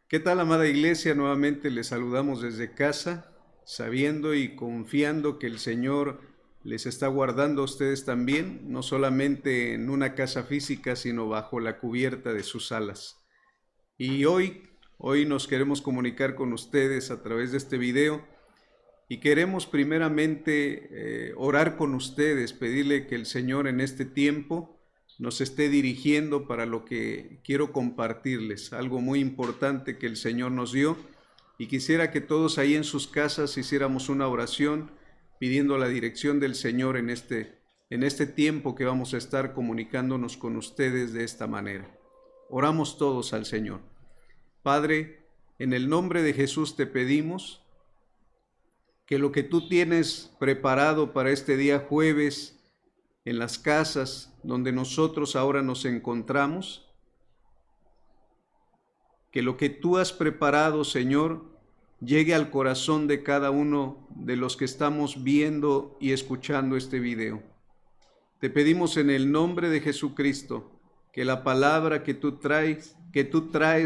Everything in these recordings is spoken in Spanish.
¿Qué tal, amada iglesia? Nuevamente les saludamos desde casa, sabiendo y confiando que el Señor les está guardando a ustedes también, no solamente en una casa física, sino bajo la cubierta de sus alas. Y hoy nos queremos comunicar con ustedes a través de este video y queremos primeramente orar con ustedes, pedirle que el Señor en este tiempo nos esté dirigiendo para lo que quiero compartirles, algo muy importante que el Señor nos dio, y quisiera que todos ahí en sus casas hiciéramos una oración pidiendo la dirección del Señor en este tiempo que vamos a estar comunicándonos con ustedes de esta manera. Oramos todos al Señor. Padre, en el nombre de Jesús te pedimos que lo que tú tienes preparado para este día jueves en las casas donde nosotros ahora nos encontramos, que lo que tú has preparado, Señor, llegue al corazón de cada uno de los que estamos viendo y escuchando este video. Te pedimos en el nombre de Jesucristo que la palabra que tú traes,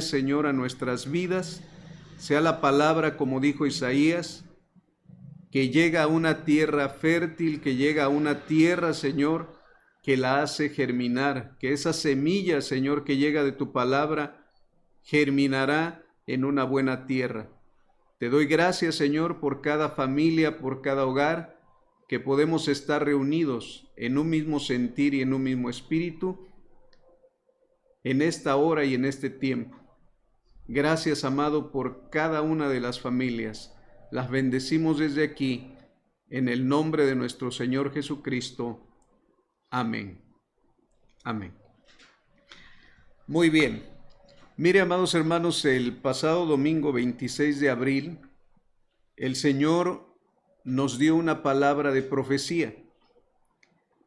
Señor, a nuestras vidas, sea la palabra, como dijo Isaías, que llega a una tierra fértil, que llega a una tierra, Señor, que la hace germinar, que esa semilla, Señor, que llega de tu palabra, germinará en una buena tierra. Te doy gracias, Señor, por cada familia, por cada hogar, que podemos estar reunidos en un mismo sentir y en un mismo espíritu, en esta hora y en este tiempo. Gracias, amado, por cada una de las familias. Las bendecimos desde aquí, en el nombre de nuestro Señor Jesucristo. Amén. Amén. Muy bien. Mire, amados hermanos, el pasado domingo 26 de abril, el Señor nos dio una palabra de profecía.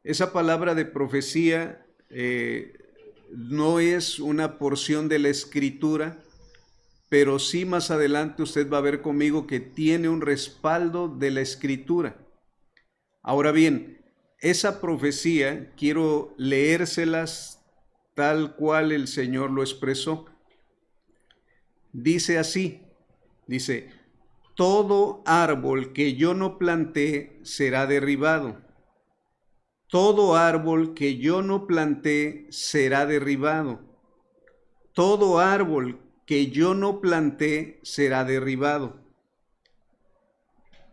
Esa palabra de profecía no es una porción de la Escritura, pero sí más adelante usted va a ver conmigo que tiene un respaldo de la Escritura. Ahora bien, esa profecía quiero leérselas tal cual el Señor lo expresó. Dice así, dice, todo árbol que yo no planté será derribado. Todo árbol que yo no planté será derribado. Todo árbol que yo no planté será derribado.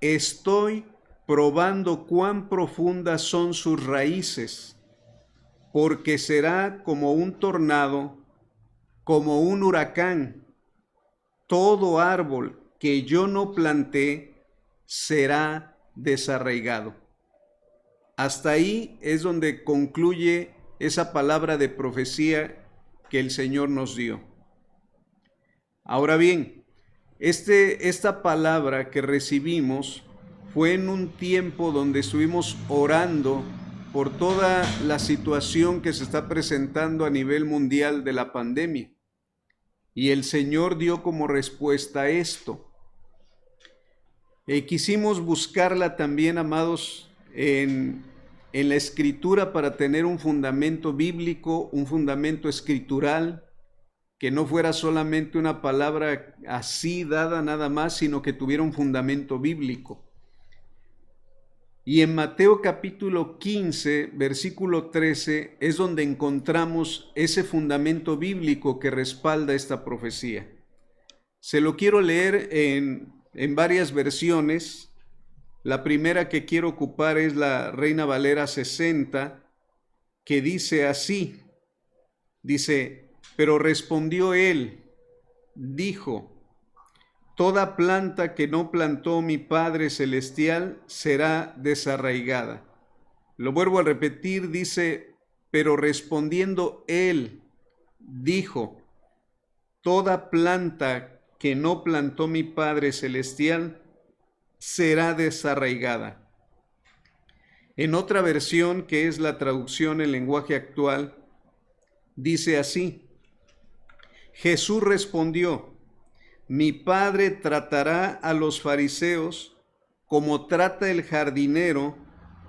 Estoy probando cuán profundas son sus raíces, porque será como un tornado, como un huracán. Todo árbol que yo no planté será desarraigado. Hasta ahí es donde concluye esa palabra de profecía que el Señor nos dio. Ahora bien, esta palabra que recibimos fue en un tiempo donde estuvimos orando por toda la situación que se está presentando a nivel mundial de la pandemia. Y el Señor dio como respuesta a esto. Quisimos buscarla también, amados, en la Escritura para tener un fundamento bíblico, un fundamento escritural, que no fuera solamente una palabra así dada nada más, sino que tuviera un fundamento bíblico. Y en Mateo capítulo 15, versículo 13, es donde encontramos ese fundamento bíblico que respalda esta profecía. Se lo quiero leer en varias versiones. La primera que quiero ocupar es la Reina Valera 60, que dice así, dice, pero respondió él, dijo, toda planta que no plantó mi Padre Celestial será desarraigada. Lo vuelvo a repetir, dice, pero respondiendo él, dijo, toda planta que no plantó mi Padre Celestial será desarraigada. En otra versión, que es la traducción en lenguaje actual, dice así, Jesús respondió, mi Padre tratará a los fariseos como trata el jardinero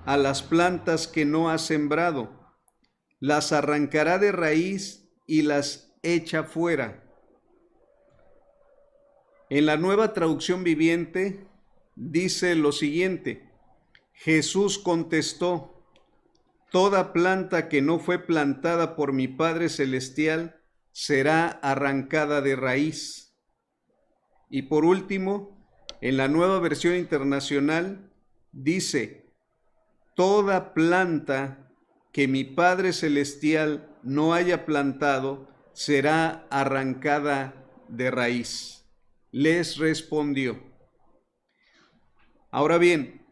a las plantas que no ha sembrado. Las arrancará de raíz y las echa fuera. En la Nueva Traducción Viviente dice lo siguiente: Jesús contestó: toda planta que no fue plantada por mi Padre Celestial será arrancada de raíz. Y por último, en la Nueva Versión Internacional dice: toda planta que mi Padre Celestial no haya plantado será arrancada de raíz. Les respondió. Ahora bien,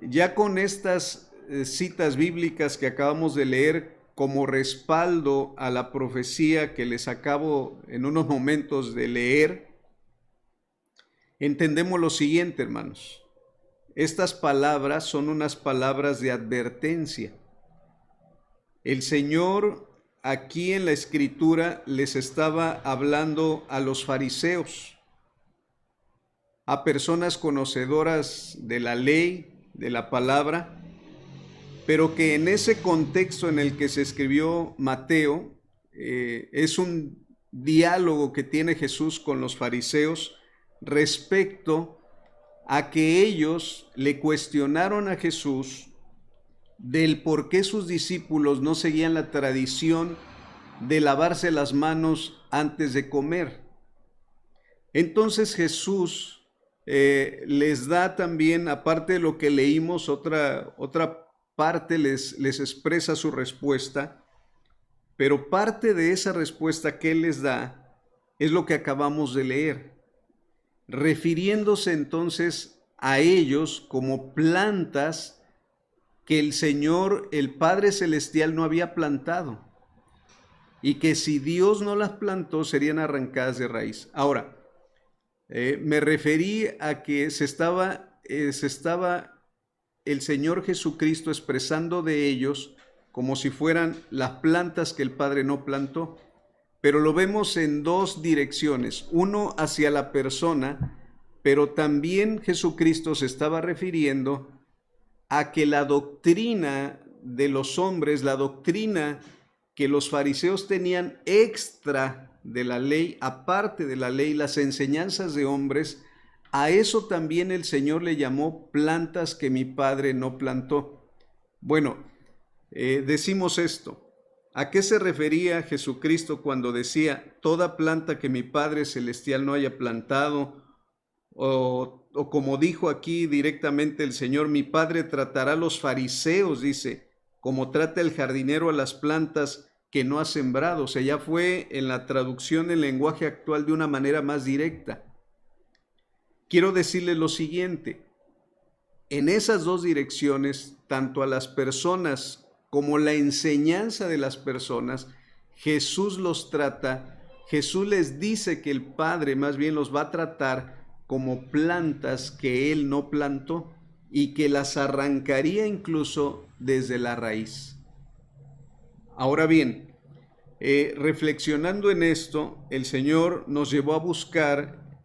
ya con estas citas bíblicas que acabamos de leer como respaldo a la profecía que les acabo en unos momentos de leer, entendemos lo siguiente, hermanos. Estas palabras son unas palabras de advertencia. El Señor aquí en la Escritura les estaba hablando a los fariseos, a personas conocedoras de la ley, de la palabra, pero que en ese contexto en el que se escribió Mateo, es un diálogo que tiene Jesús con los fariseos respecto a que ellos le cuestionaron a Jesús del por qué sus discípulos no seguían la tradición de lavarse las manos antes de comer. Entonces Jesús les da también, aparte de lo que leímos, otra parte les expresa su respuesta, pero parte de esa respuesta que Él les da es lo que acabamos de leer, refiriéndose entonces a ellos como plantas que el Señor, el Padre Celestial, no había plantado, y que si Dios no las plantó serían arrancadas de raíz. Ahora, me referí a que se estaba el Señor Jesucristo expresando de ellos como si fueran las plantas que el Padre no plantó, pero lo vemos en dos direcciones: uno hacia la persona, pero también Jesucristo se estaba refiriendo a que la doctrina de los hombres, la doctrina que los fariseos tenían extra de la ley, aparte de la ley, las enseñanzas de hombres, a eso también el Señor le llamó plantas que mi Padre no plantó. Bueno, decimos esto. ¿A qué se refería Jesucristo cuando decía toda planta que mi Padre Celestial no haya plantado? O como dijo aquí directamente el Señor, mi Padre tratará a los fariseos, dice, como trata el jardinero a las plantas que no ha sembrado. O sea, ya fue en la traducción en lenguaje actual de una manera más directa. Quiero decirles lo siguiente: en esas dos direcciones, tanto a las personas como la enseñanza de las personas, Jesús los trata, Jesús les dice que el Padre más bien los va a tratar como plantas que Él no plantó y que las arrancaría incluso desde la raíz. Ahora bien, reflexionando en esto, el Señor nos llevó a buscar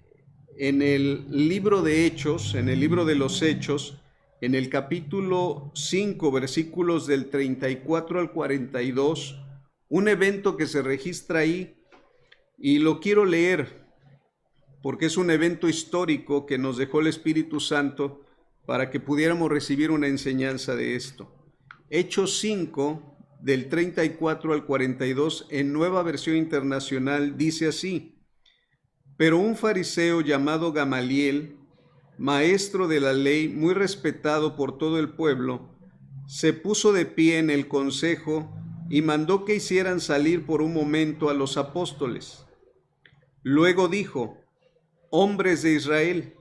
en el libro de Hechos, en el libro de los Hechos, en el capítulo 5, versículos del 34 al 42, un evento que se registra ahí, y lo quiero leer porque es un evento histórico que nos dejó el Espíritu Santo para que pudiéramos recibir una enseñanza de esto. Hechos 5, del 34 al 42, en Nueva Versión Internacional, dice así: pero un fariseo llamado Gamaliel, maestro de la ley, muy respetado por todo el pueblo, se puso de pie en el consejo y mandó que hicieran salir por un momento a los apóstoles. Luego dijo: hombres de Israel,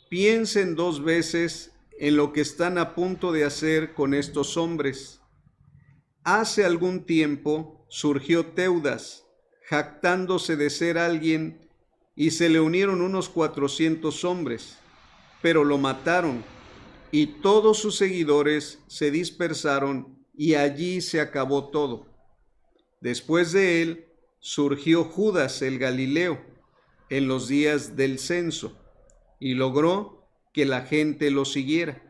piensen dos veces en lo que están a punto de hacer con estos hombres. Hace algún tiempo surgió Teudas, jactándose de ser alguien, y se le unieron unos 400 hombres, pero lo mataron, y todos sus seguidores se dispersaron, y allí se acabó todo. Después de él surgió Judas el Galileo en los días del censo, y logró que la gente lo siguiera.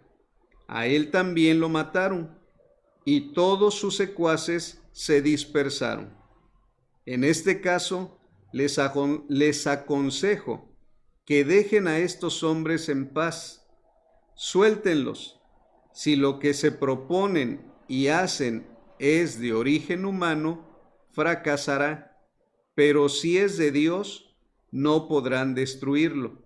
A él también lo mataron, y todos sus secuaces se dispersaron. En este caso, les aconsejo que dejen a estos hombres en paz, suéltenlos. Si lo que se proponen y hacen es de origen humano, fracasará, pero si es de Dios, no podrán destruirlo,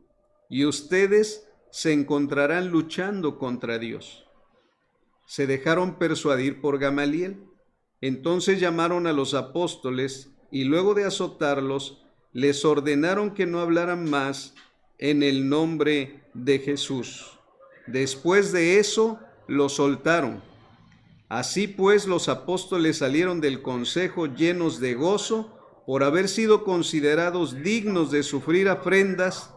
y ustedes se encontrarán luchando contra Dios. Se dejaron persuadir por Gamaliel. Entonces llamaron a los apóstoles y luego de azotarlos, les ordenaron que no hablaran más en el nombre de Jesús. Después de eso, los soltaron. Así pues, los apóstoles salieron del consejo llenos de gozo por haber sido considerados dignos de sufrir afrentas,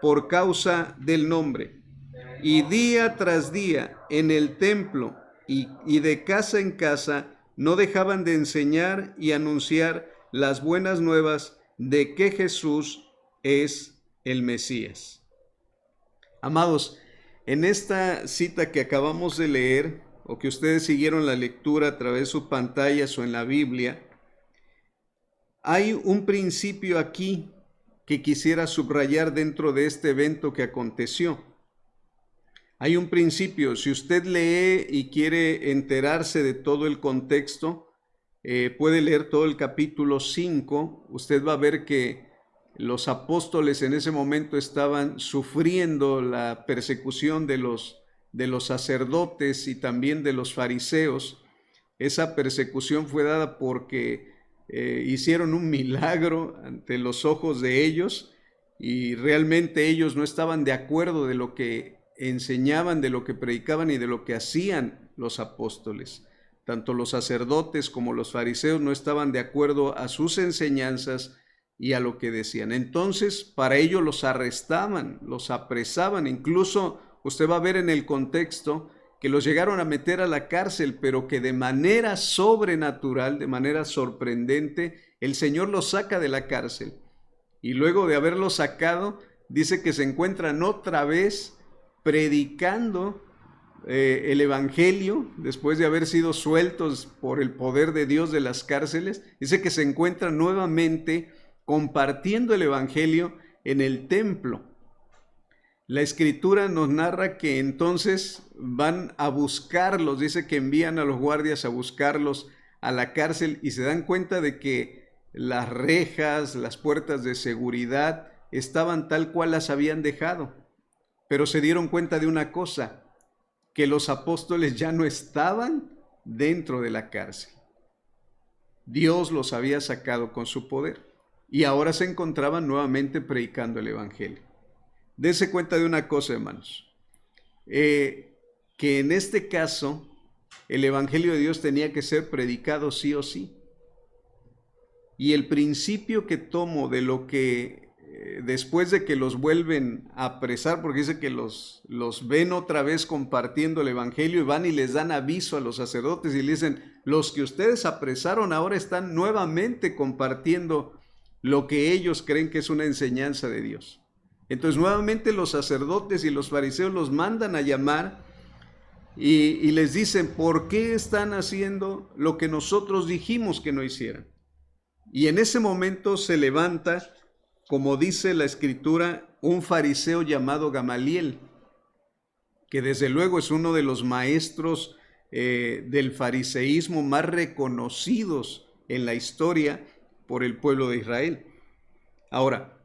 por causa del nombre. Y día tras día en el templo y de casa en casa no dejaban de enseñar y anunciar las buenas nuevas de que Jesús es el Mesías. Amados, en esta cita que acabamos de leer, o que ustedes siguieron la lectura a través de sus pantallas o en la Biblia, hay un principio aquí que quisiera subrayar dentro de este evento que aconteció. Hay un principio, si usted lee y quiere enterarse de todo el contexto, puede leer todo el capítulo 5, usted va a ver que los apóstoles en ese momento estaban sufriendo la persecución de los sacerdotes y también de los fariseos. Esa persecución fue dada porque hicieron un milagro ante los ojos de ellos y realmente ellos no estaban de acuerdo de lo que enseñaban, de lo que predicaban y de lo que hacían los apóstoles. Tanto los sacerdotes como los fariseos no estaban de acuerdo a sus enseñanzas y a lo que decían. Entonces, para ello los arrestaban, los apresaban. Incluso usted va a ver en el contexto que los llegaron a meter a la cárcel, pero que de manera sobrenatural, de manera sorprendente, el Señor los saca de la cárcel. Y luego de haberlos sacado, dice que se encuentran otra vez predicando el Evangelio, después de haber sido sueltos por el poder de Dios de las cárceles. Dice que se encuentran nuevamente compartiendo el Evangelio en el templo. La Escritura nos narra que entonces van a buscarlos, dice que envían a los guardias a buscarlos a la cárcel y se dan cuenta de que las rejas, las puertas de seguridad estaban tal cual las habían dejado. Pero se dieron cuenta de una cosa, que los apóstoles ya no estaban dentro de la cárcel. Dios los había sacado con su poder y ahora se encontraban nuevamente predicando el Evangelio. Dese cuenta de una cosa, hermanos, que en este caso el Evangelio de Dios tenía que ser predicado sí o sí. Y el principio que tomo de lo que después de que los vuelven a apresar, porque dice que los ven otra vez compartiendo el Evangelio y van y les dan aviso a los sacerdotes y le dicen, los que ustedes apresaron ahora están nuevamente compartiendo lo que ellos creen que es una enseñanza de Dios. Entonces nuevamente los sacerdotes y los fariseos los mandan a llamar y les dicen, ¿por qué están haciendo lo que nosotros dijimos que no hicieran? Y en ese momento se levanta, como dice la Escritura, un fariseo llamado Gamaliel, que desde luego es uno de los maestros del fariseísmo más reconocidos en la historia por el pueblo de Israel. Ahora,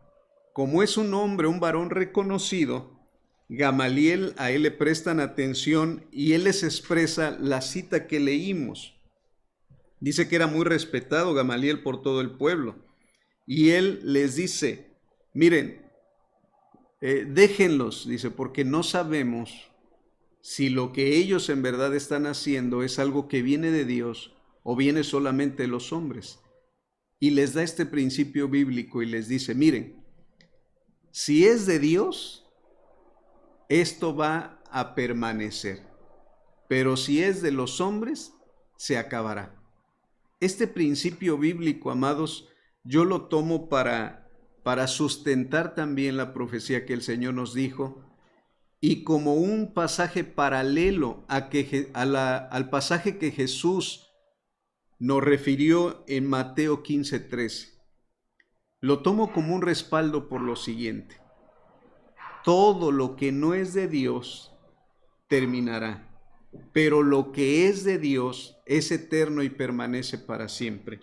como es un hombre, un varón reconocido, Gamaliel, a él le prestan atención y él les expresa la cita que leímos. Dice que era muy respetado Gamaliel por todo el pueblo. Y él les dice, miren, déjenlos, dice, porque no sabemos si lo que ellos en verdad están haciendo es algo que viene de Dios o viene solamente de los hombres. Y les da este principio bíblico y les dice, miren, si es de Dios, esto va a permanecer, pero si es de los hombres, se acabará. Este principio bíblico, amados, yo lo tomo para sustentar también la profecía que el Señor nos dijo y como un pasaje paralelo al pasaje que Jesús nos refirió en Mateo 15:13. Lo tomo como un respaldo por lo siguiente. Todo lo que no es de Dios terminará, pero lo que es de Dios es eterno y permanece para siempre.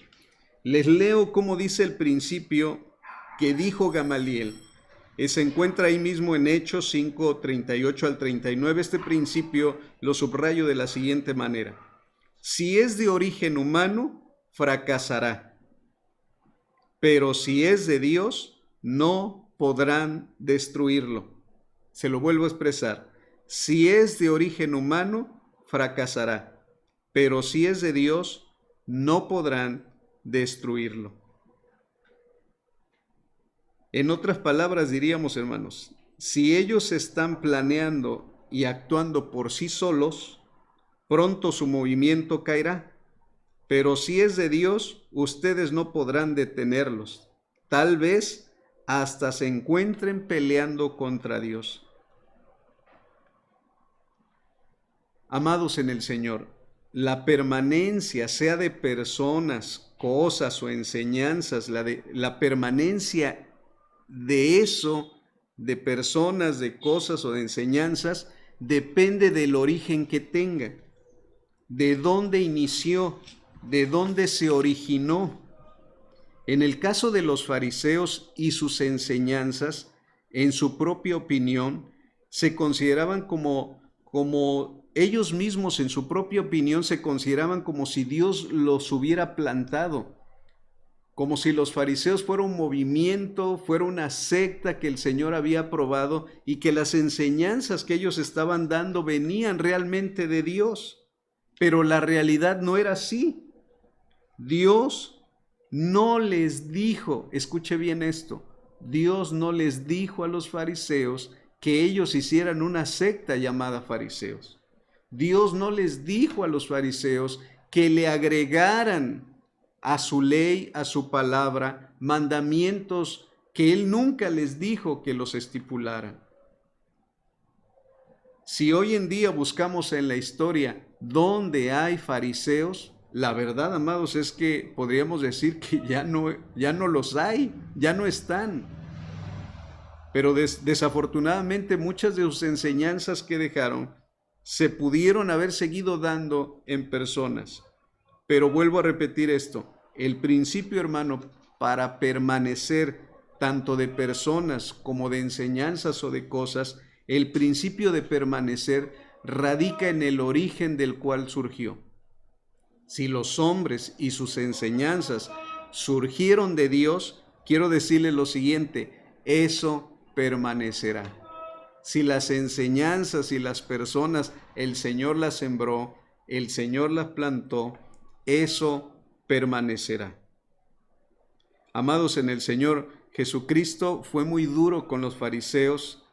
Les leo cómo dice el principio que dijo Gamaliel. Se encuentra ahí mismo en Hechos 5, 38 al 39. Este principio lo subrayo de la siguiente manera. Si es de origen humano, fracasará, pero si es de Dios, no podrán destruirlo. Se lo vuelvo a expresar. Si es de origen humano, fracasará, pero si es de Dios, no podrán destruirlo. En otras palabras diríamos, hermanos, si ellos están planeando y actuando por sí solos, pronto su movimiento caerá. Pero si es de Dios, ustedes no podrán detenerlos. Tal vez hasta se encuentren peleando contra Dios. Amados en el Señor, la permanencia, sea de personas, cosas o enseñanzas, la permanencia de eso, de personas, de cosas o de enseñanzas, depende del origen que tenga, de dónde inició, de dónde se originó. En el caso de los fariseos y sus enseñanzas, en su propia opinión, se consideraban como ellos mismos en su propia opinión se consideraban como si Dios los hubiera plantado, como si los fariseos fuera un movimiento, fuera una secta que el Señor había aprobado y que las enseñanzas que ellos estaban dando venían realmente de Dios. Pero la realidad no era así. Dios no les dijo, escuche bien esto, Dios no les dijo a los fariseos que ellos hicieran una secta llamada fariseos. Dios no les dijo a los fariseos que le agregaran a su ley, a su palabra, mandamientos que Él nunca les dijo que los estipularan. Si hoy en día buscamos en la historia dónde hay fariseos, la verdad, amados, es que podríamos decir que ya no los hay, ya no están. Pero desafortunadamente muchas de sus enseñanzas que dejaron se pudieron haber seguido dando en personas. Pero vuelvo a repetir esto, el principio, hermano, para permanecer tanto de personas como de enseñanzas o de cosas, el principio de permanecer radica en el origen del cual surgió. Si los hombres y sus enseñanzas surgieron de Dios, quiero decirle lo siguiente, eso permanecerá. Si las enseñanzas y las personas, el Señor las sembró, el Señor las plantó, eso permanecerá. Amados en el Señor, Jesucristo fue muy duro con los fariseos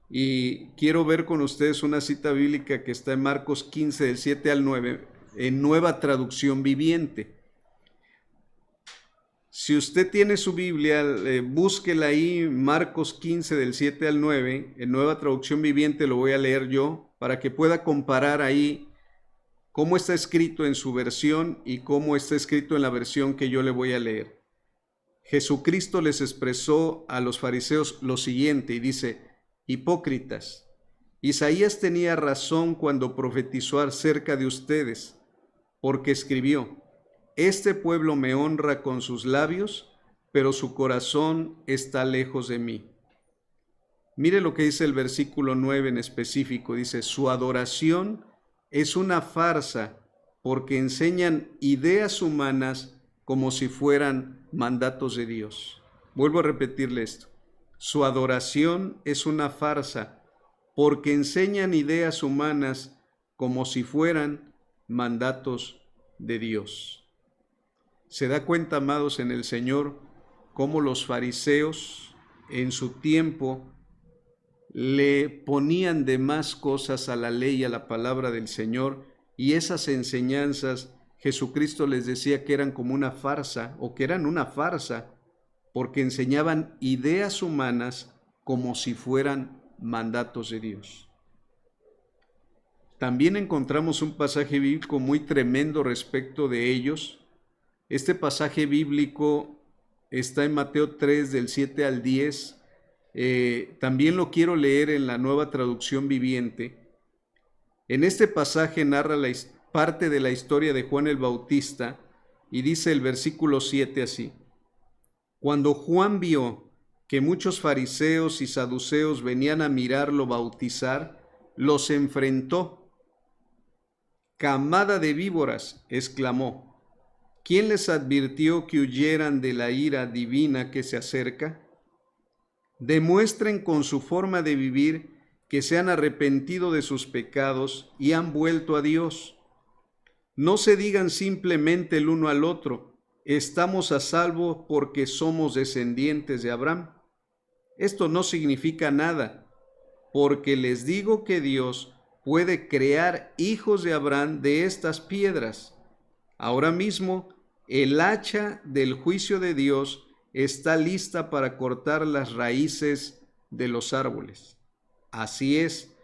y quiero ver con ustedes una cita bíblica que está en Marcos 15, del 7 al 9, en Nueva Traducción Viviente. Si usted tiene su Biblia, búsquela ahí, Marcos 15, del 7 al 9, en Nueva Traducción Viviente lo voy a leer yo, para que pueda comparar ahí cómo está escrito en su versión y cómo está escrito en la versión que yo le voy a leer. Jesucristo les expresó a los fariseos lo siguiente y dice, hipócritas, Isaías tenía razón cuando profetizó acerca de ustedes, porque escribió, este pueblo me honra con sus labios, pero su corazón está lejos de mí. Mire lo que dice el versículo 9 en específico, dice, su adoración es una farsa porque enseñan ideas humanas como si fueran mandatos de Dios. Vuelvo a repetirle esto. Su adoración es una farsa porque enseñan ideas humanas como si fueran mandatos de Dios. ¿Se da cuenta, amados en el Señor, cómo los fariseos en su tiempo le ponían de más cosas a la ley y a la palabra del Señor, y esas enseñanzas Jesucristo les decía que eran como una farsa o que eran una farsa porque enseñaban ideas humanas como si fueran mandatos de Dios? También encontramos un pasaje bíblico muy tremendo respecto de ellos. Este pasaje bíblico está en Mateo 3 del 7 al 10. También lo quiero leer en la Nueva Traducción Viviente. En este pasaje narra parte de la historia de Juan el Bautista y dice el versículo 7 así: Cuando Juan vio que muchos fariseos y saduceos venían a mirarlo bautizar, los enfrentó. «Camada de víboras», exclamó, ¿quién les advirtió que huyeran de la ira divina que se acerca? Demuestren con su forma de vivir que se han arrepentido de sus pecados y han vuelto a Dios. No se digan simplemente el uno al otro: estamos a salvo porque somos descendientes de Abraham. Esto no significa nada, porque les digo que Dios puede crear hijos de Abraham de estas piedras. Ahora mismo, el hacha del juicio de Dios está lista para cortar las raíces de los árboles. Así es,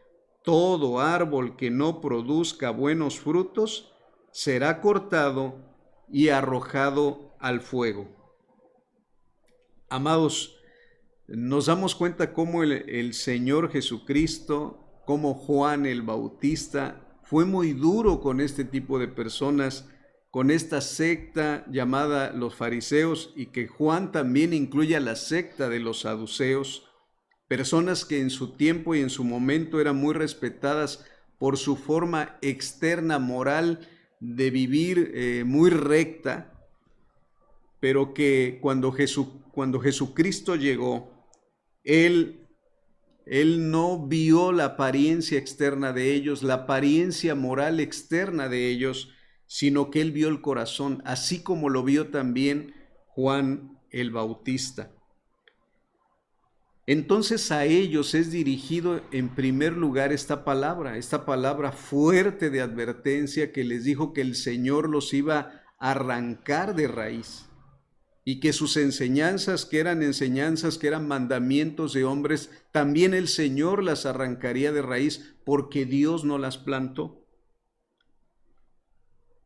todo árbol que no produzca buenos frutos será cortado y arrojado al fuego. Amados, nos damos cuenta cómo el Señor Jesucristo, como Juan el Bautista, fue muy duro con este tipo de personas, con esta secta llamada los fariseos, y que Juan también incluye a la secta de los saduceos, personas que en su tiempo y en su momento eran muy respetadas por su forma externa moral de vivir muy recta, pero que cuando Jesucristo llegó, Él no vio la apariencia externa de ellos, la apariencia moral externa de ellos, sino que Él vio el corazón, así como lo vio también Juan el Bautista. Entonces a ellos es dirigido en primer lugar esta palabra fuerte de advertencia que les dijo que el Señor los iba a arrancar de raíz, y que sus enseñanzas, que eran mandamientos de hombres, también el Señor las arrancaría de raíz, porque Dios no las plantó.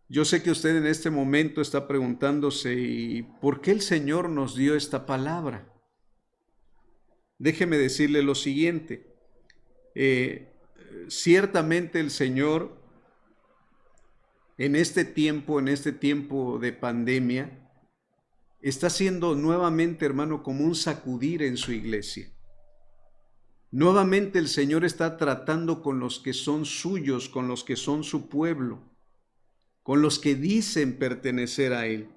Yo sé que usted en este momento está preguntándose: ¿y por qué el Señor nos dio esta palabra? Déjeme decirle lo siguiente. Ciertamente el Señor en este tiempo de pandemia, está haciendo nuevamente, hermano, como un sacudir en su iglesia. Nuevamente el Señor está tratando con los que son suyos, con los que son su pueblo, con los que dicen pertenecer a Él.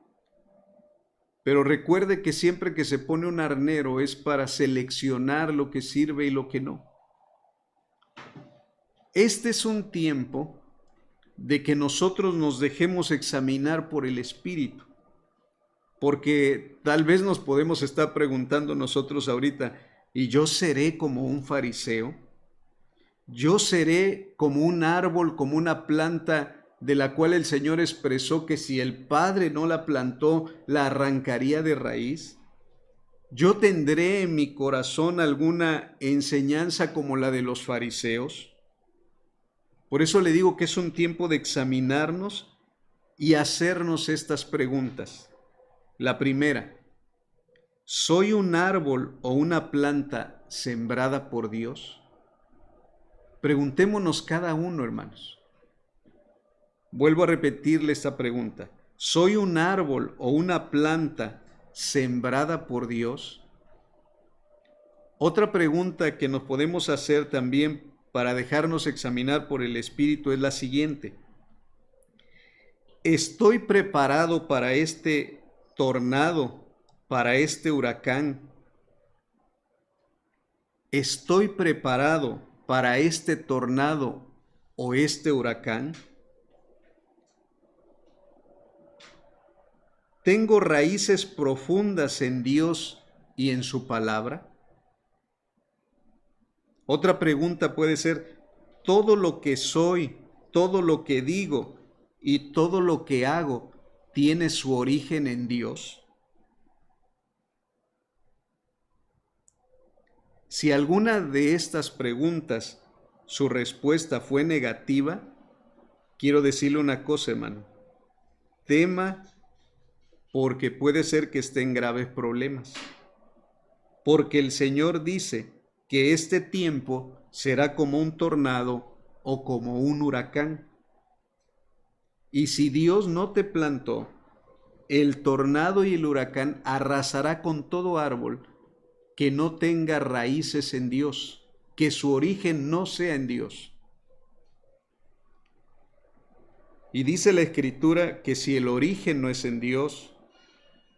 Pero recuerde que siempre que se pone un arnero es para seleccionar lo que sirve y lo que no. Este es un tiempo de que nosotros nos dejemos examinar por el Espíritu. Porque tal vez nos podemos estar preguntando nosotros ahorita: ¿y yo seré como un fariseo? ¿Yo seré como un árbol, como una planta de la cual el Señor expresó que si el Padre no la plantó, la arrancaría de raíz? ¿Yo tendré en mi corazón alguna enseñanza como la de los fariseos? Por eso le digo que es un tiempo de examinarnos y hacernos estas preguntas. La primera: ¿soy un árbol o una planta sembrada por Dios? Preguntémonos cada uno, hermanos. Vuelvo a repetirle esta pregunta: ¿soy un árbol o una planta sembrada por Dios? Otra pregunta que nos podemos hacer también para dejarnos examinar por el Espíritu es la siguiente: ¿estoy preparado para este tornado, para este huracán? ¿Estoy preparado para este tornado o este huracán? ¿Tengo raíces profundas en Dios y en su palabra? Otra pregunta puede ser: ¿todo lo que soy, todo lo que digo y todo lo que hago tiene su origen en Dios? Si alguna de estas preguntas su respuesta fue negativa, quiero decirle una cosa, hermano: tema porque puede ser que esté en graves problemas. Porque el Señor dice que este tiempo será como un tornado o como un huracán. Y si Dios no te plantó, el tornado y el huracán arrasará con todo árbol que no tenga raíces en Dios, que su origen no sea en Dios. Y dice la Escritura que si el origen no es en Dios,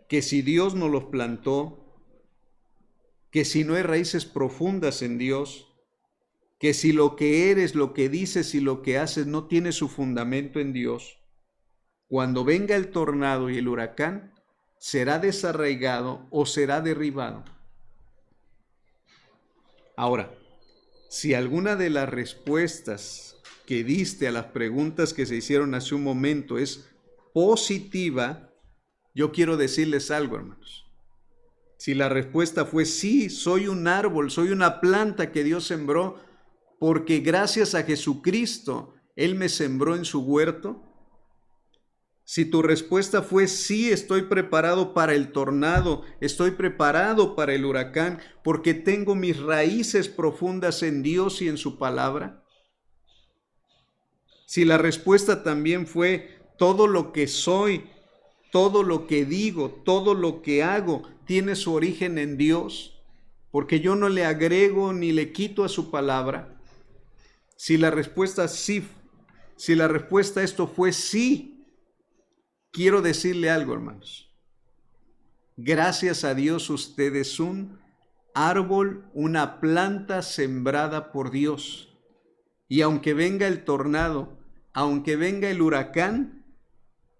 que si Dios no los plantó, que si no hay raíces profundas en Dios, que si lo que eres, lo que dices y lo que haces no tiene su fundamento en Dios, cuando venga el tornado y el huracán, será desarraigado o será derribado. Ahora, si alguna de las respuestas que diste a las preguntas que se hicieron hace un momento es positiva, yo quiero decirles algo, hermanos. Si la respuesta fue sí, soy un árbol, soy una planta que Dios sembró, porque gracias a Jesucristo Él me sembró en su huerto. Si tu respuesta fue sí, estoy preparado para el tornado, estoy preparado para el huracán, porque tengo mis raíces profundas en Dios y en su palabra. Si la respuesta también fue todo lo que soy, todo lo que digo, todo lo que hago, tiene su origen en Dios, porque yo no le agrego ni le quito a su palabra. Si la respuesta sí, si la respuesta a esto fue sí, quiero decirle algo, hermanos. Gracias a Dios usted es un árbol, una planta sembrada por Dios. Y aunque venga el tornado, aunque venga el huracán,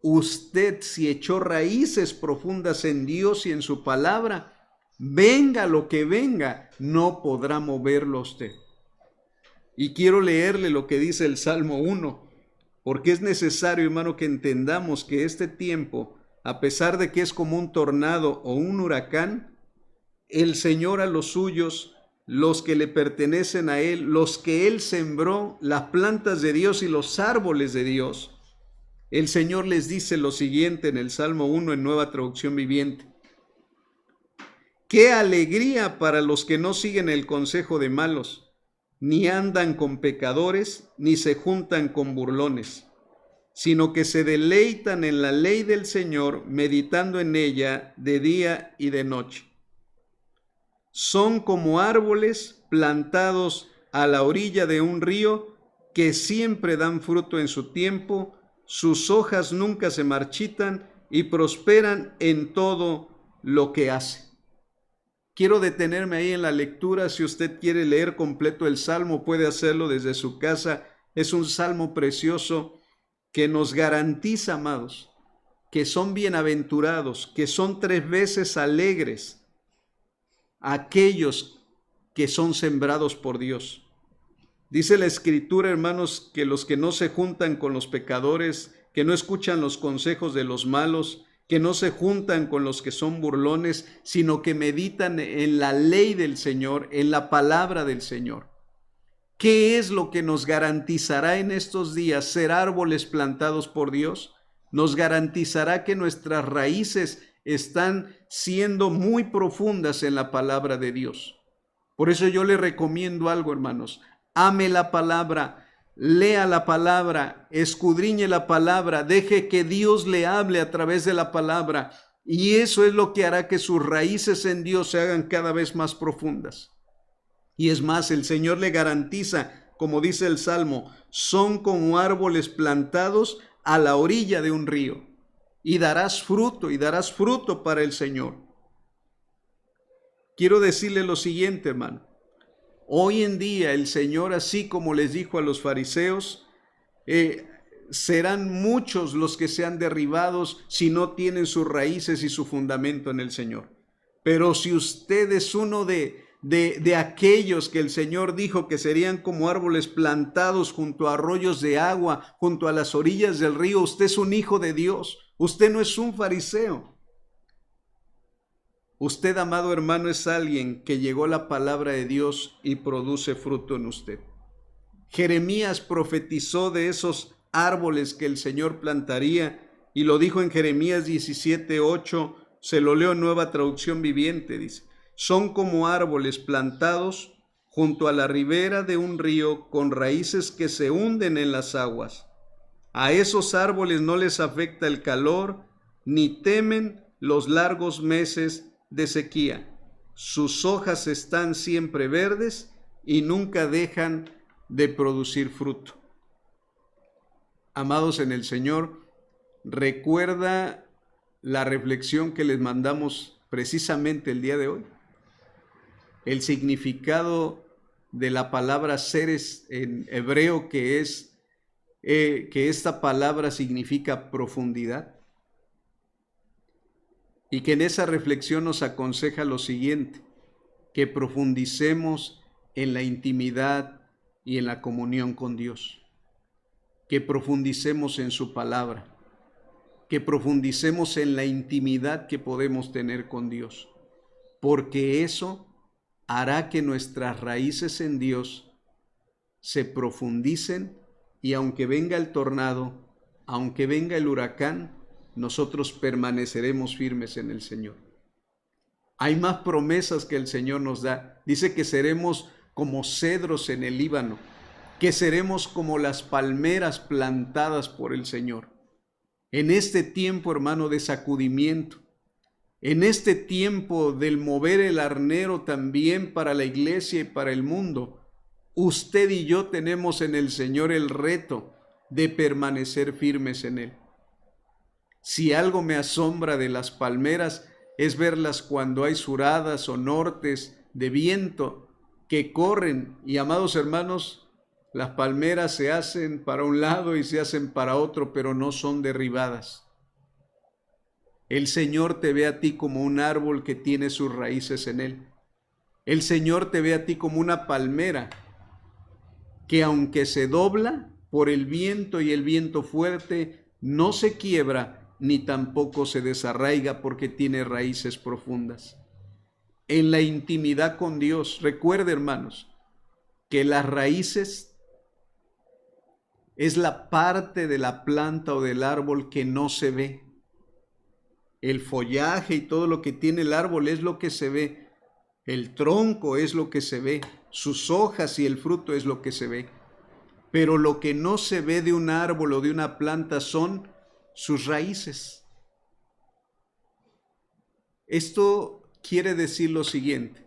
usted, si echó raíces profundas en Dios y en su palabra, venga lo que venga, no podrá moverlo usted. Y quiero leerle lo que dice el Salmo 1, porque es necesario, hermano, que entendamos que este tiempo, a pesar de que es como un tornado o un huracán, el Señor a los suyos, los que le pertenecen a Él, los que Él sembró, las plantas de Dios y los árboles de Dios, el Señor les dice lo siguiente en el Salmo 1 en Nueva Traducción Viviente. ¡Qué alegría para los que no siguen el consejo de malos, ni andan con pecadores, ni se juntan con burlones, sino que se deleitan en la ley del Señor, meditando en ella de día y de noche! Son como árboles plantados a la orilla de un río, que siempre dan fruto en su tiempo, sus hojas nunca se marchitan y prosperan en todo lo que hace. Quiero detenerme ahí en la lectura. Si usted quiere leer completo el Salmo, puede hacerlo desde su casa. Es un salmo precioso que nos garantiza, amados, que son bienaventurados, que son 3 veces alegres aquellos que son sembrados por Dios. Dice la Escritura, hermanos, que los que no se juntan con los pecadores, que no escuchan los consejos de los malos, que no se juntan con los que son burlones, sino que meditan en la ley del Señor, en la palabra del Señor. ¿Qué es lo que nos garantizará en estos días ser árboles plantados por Dios? Nos garantizará que nuestras raíces están siendo muy profundas en la palabra de Dios. Por eso yo le recomiendo algo, hermanos. Ame la palabra, lea la palabra, escudriñe la palabra, deje que Dios le hable a través de la palabra, y eso es lo que hará que sus raíces en Dios se hagan cada vez más profundas. Y es más, el Señor le garantiza, como dice el Salmo, son como árboles plantados a la orilla de un río, y darás fruto para el Señor. Quiero decirle lo siguiente, hermano. Hoy en día el Señor, así como les dijo a los fariseos, serán muchos los que sean derribados si no tienen sus raíces y su fundamento en el Señor. Pero si usted es uno de aquellos que el Señor dijo que serían como árboles plantados junto a arroyos de agua, junto a las orillas del río, usted es un hijo de Dios. Usted no es un fariseo. Usted, amado hermano, es alguien que llegó la palabra de Dios y produce fruto en usted. Jeremías profetizó de esos árboles que el Señor plantaría Y lo dijo en Jeremías 17:8, se lo leo en Nueva Traducción Viviente, dice, son como árboles plantados junto a la ribera de un río con raíces que se hunden en las aguas. A esos árboles no les afecta el calor, ni temen los largos meses de sequía. Sus hojas están siempre verdes y nunca dejan de producir fruto. Amados en el Señor, recuerda la reflexión que les mandamos precisamente el día de hoy. El significado de la palabra seres en hebreo, que esta palabra significa profundidad. Y que en esa reflexión nos aconseja lo siguiente, que profundicemos en la intimidad y en la comunión con Dios, que profundicemos en su palabra, que profundicemos en la intimidad que podemos tener con Dios, porque eso hará que nuestras raíces en Dios se profundicen y aunque venga el tornado, aunque venga el huracán, nosotros permaneceremos firmes en el Señor. Hay más promesas que el Señor nos da. Dice que seremos como cedros en el Líbano, que seremos como las palmeras plantadas por el Señor. En este tiempo, hermano, de sacudimiento, en este tiempo del mover el arnero también para la iglesia y para el mundo, usted y yo tenemos en el Señor el reto de permanecer firmes en Él. Si algo me asombra de las palmeras es verlas cuando hay suradas o nortes de viento que corren. Y amados hermanos, las palmeras se hacen para un lado y se hacen para otro, pero no son derribadas. El Señor te ve a ti como un árbol que tiene sus raíces en Él. El Señor te ve a ti como una palmera que aunque se dobla por el viento y el viento fuerte, no se quiebra ni tampoco se desarraiga porque tiene raíces profundas. En la intimidad con Dios, recuerde, hermanos, que las raíces es la parte de la planta o del árbol que no se ve. El follaje y todo lo que tiene el árbol es lo que se ve. El tronco es lo que se ve. Sus hojas y el fruto es lo que se ve. Pero lo que no se ve de un árbol o de una planta son sus raíces. Esto quiere decir lo siguiente,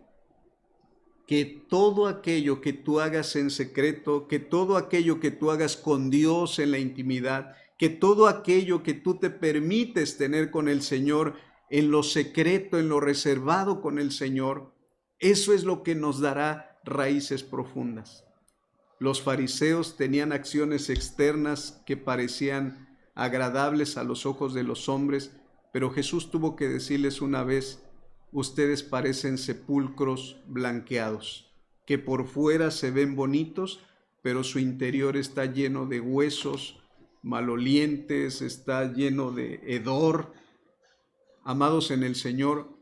que todo aquello que tú hagas en secreto, que todo aquello que tú hagas con Dios en la intimidad, que todo aquello que tú te permites tener con el Señor en lo secreto, en lo reservado con el Señor, eso es lo que nos dará raíces profundas. Los fariseos tenían acciones externas que parecían agradables a los ojos de los hombres, pero Jesús tuvo que decirles una vez, ustedes parecen sepulcros blanqueados, que por fuera se ven bonitos, pero su interior está lleno de huesos malolientes, está lleno de hedor. Amados en el Señor,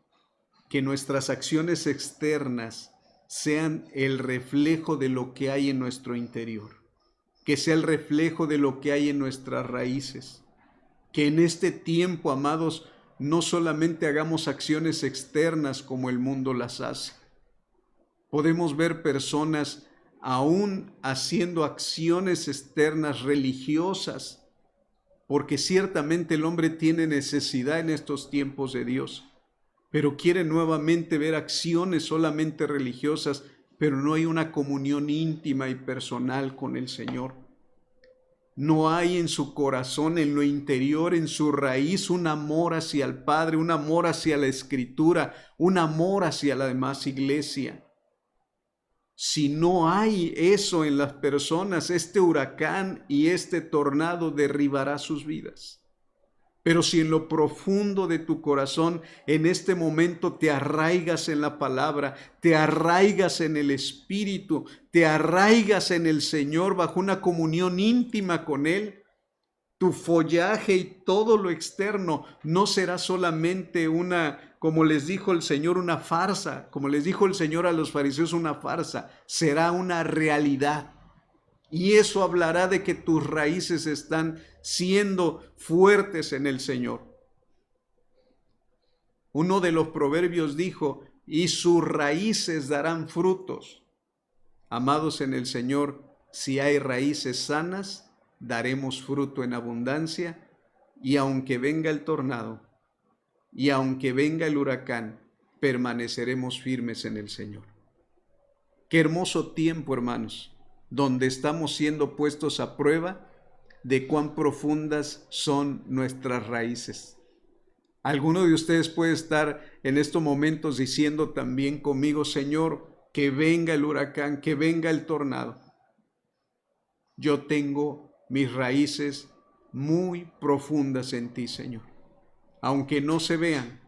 que nuestras acciones externas sean el reflejo de lo que hay en nuestro interior, que sea el reflejo de lo que hay en nuestras raíces, que en este tiempo, amados, no solamente hagamos acciones externas como el mundo las hace. Podemos ver personas aún haciendo acciones externas religiosas, porque ciertamente el hombre tiene necesidad en estos tiempos de Dios, pero quiere nuevamente ver acciones solamente religiosas, pero no hay una comunión íntima y personal con el Señor. No hay en su corazón, en lo interior, en su raíz, un amor hacia el Padre, un amor hacia la Escritura, un amor hacia la demás iglesia. Si no hay eso en las personas, este huracán y este tornado derribará sus vidas. Pero si en lo profundo de tu corazón en este momento te arraigas en la palabra, te arraigas en el Espíritu, te arraigas en el Señor bajo una comunión íntima con Él, tu follaje y todo lo externo no será solamente una, como les dijo el Señor, una farsa, como les dijo el Señor a los fariseos, una farsa, será una realidad. Y eso hablará de que tus raíces están siendo fuertes en el Señor. Uno de los proverbios dijo, y sus raíces darán frutos. Amados en el Señor, si hay raíces sanas, daremos fruto en abundancia, y aunque venga el tornado, y aunque venga el huracán, permaneceremos firmes en el Señor. Qué hermoso tiempo, hermanos, donde estamos siendo puestos a prueba de cuán profundas son nuestras raíces. Alguno de ustedes puede estar en estos momentos diciendo también conmigo, Señor, que venga el huracán, que venga el tornado. Yo tengo mis raíces muy profundas en ti, Señor. Aunque no se vean,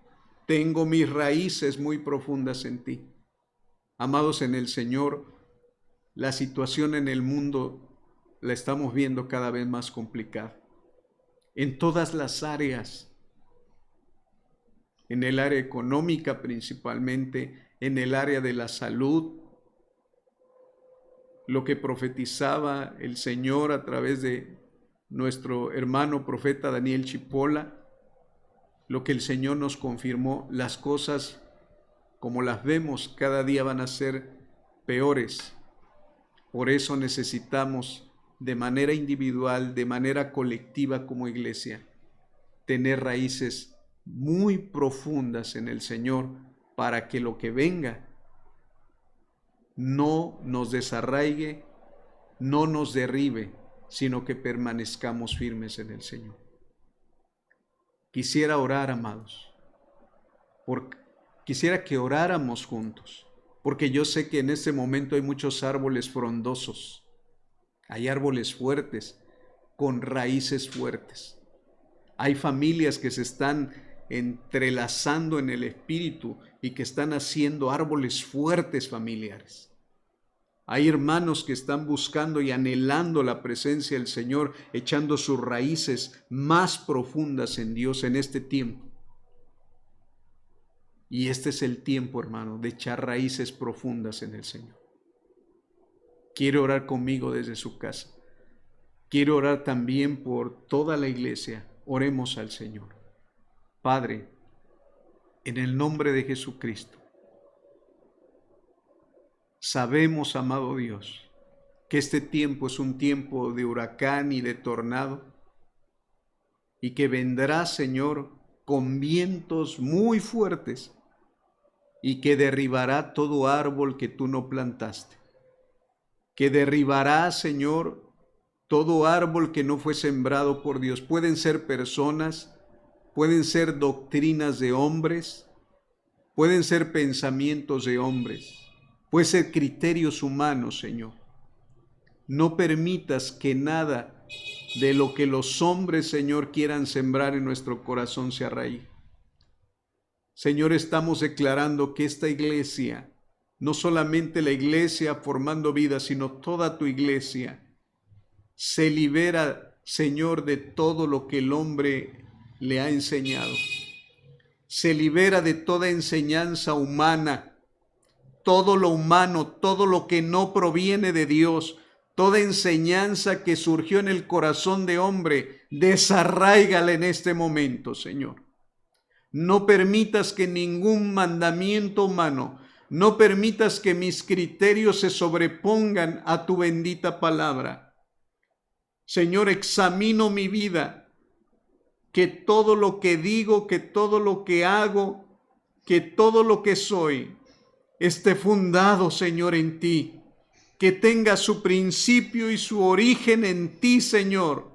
tengo mis raíces muy profundas en ti. Amados en el Señor, la situación en el mundo la estamos viendo cada vez más complicada. En todas las áreas, en el área económica principalmente, en el área de la salud, lo que profetizaba el Señor a través de nuestro hermano profeta Daniel Chipola, lo que el Señor nos confirmó, las cosas como las vemos cada día van a ser peores. Por eso necesitamos de manera individual, de manera colectiva como iglesia, tener raíces muy profundas en el Señor para que lo que venga no nos desarraigue, no nos derribe, sino que permanezcamos firmes en el Señor. Quisiera orar, amados, quisiera que oráramos juntos, porque yo sé que en este momento hay muchos árboles frondosos, hay árboles fuertes, con raíces fuertes. Hay familias que se están entrelazando en el espíritu y que están haciendo árboles fuertes familiares. Hay hermanos que están buscando y anhelando la presencia del Señor, echando sus raíces más profundas en Dios en este tiempo. Y este es el tiempo, hermano, de echar raíces profundas en el Señor. ¿Quiere orar conmigo desde su casa? Quiero orar también por toda la iglesia. Oremos al Señor. Padre, en el nombre de Jesucristo, sabemos, amado Dios, que este tiempo es un tiempo de huracán y de tornado, y que vendrá, Señor, con vientos muy fuertes, y que derribará todo árbol que tú no plantaste, que derribará, Señor, todo árbol que no fue sembrado por Dios. Pueden ser personas, pueden ser doctrinas de hombres, pueden ser pensamientos de hombres, pueden ser criterios humanos, Señor. No permitas que nada de lo que los hombres, Señor, quieran sembrar en nuestro corazón se arraigue. Señor, estamos declarando que esta iglesia, no solamente la iglesia formando vida, sino toda tu iglesia, se libera, Señor, de todo lo que el hombre le ha enseñado. Se libera de toda enseñanza humana, todo lo humano, todo lo que no proviene de Dios, toda enseñanza que surgió en el corazón de hombre, desarráigala en este momento, Señor. No permitas que ningún mandamiento humano, no permitas que mis criterios se sobrepongan a tu bendita palabra. Señor, examino mi vida, que todo lo que digo, que todo lo que hago, que todo lo que soy, esté fundado, Señor, en ti, que tenga su principio y su origen en ti, Señor.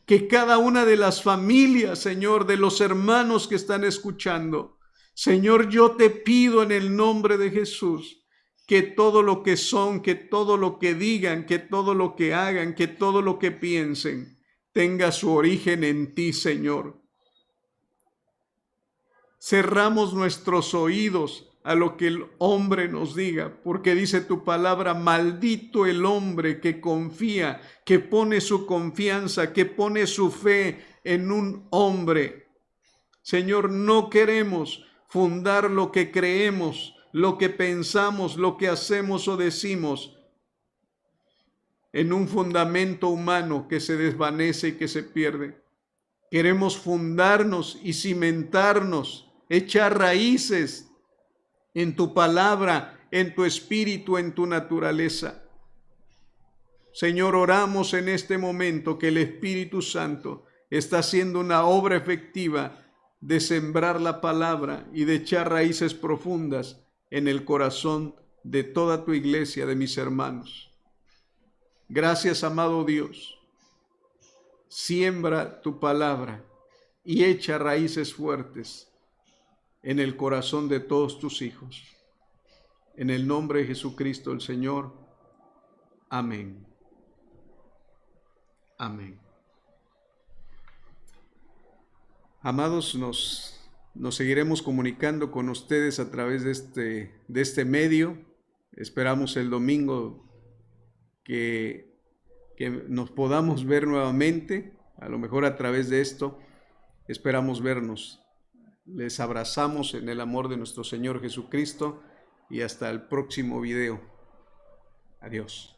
Que cada una de las familias, Señor, de los hermanos que están escuchando, Señor, yo te pido en el nombre de Jesús, que todo lo que son, que todo lo que digan, que todo lo que hagan, que todo lo que piensen, tenga su origen en ti, Señor. Cerramos nuestros oídos a lo que el hombre nos diga, porque dice tu palabra, maldito el hombre que confía, que pone su confianza, que pone su fe en un hombre. Señor, no queremos fundar lo que creemos, lo que pensamos, lo que hacemos o decimos en un fundamento humano que se desvanece y que se pierde. Queremos fundarnos y cimentarnos, echar raíces en tu palabra, en tu espíritu, en tu naturaleza. Señor, oramos en este momento que el Espíritu Santo está haciendo una obra efectiva de sembrar la palabra y de echar raíces profundas en el corazón de toda tu iglesia, de mis hermanos. Gracias, amado Dios. Siembra tu palabra y echa raíces fuertes en el corazón de todos tus hijos. En el nombre de Jesucristo el Señor. Amén. Amén. Amados, nos seguiremos comunicando con ustedes a través de este medio. Esperamos el domingo que nos podamos ver nuevamente, a lo mejor a través de esto. Esperamos vernos. Les abrazamos en el amor de nuestro Señor Jesucristo y hasta el próximo video. Adiós.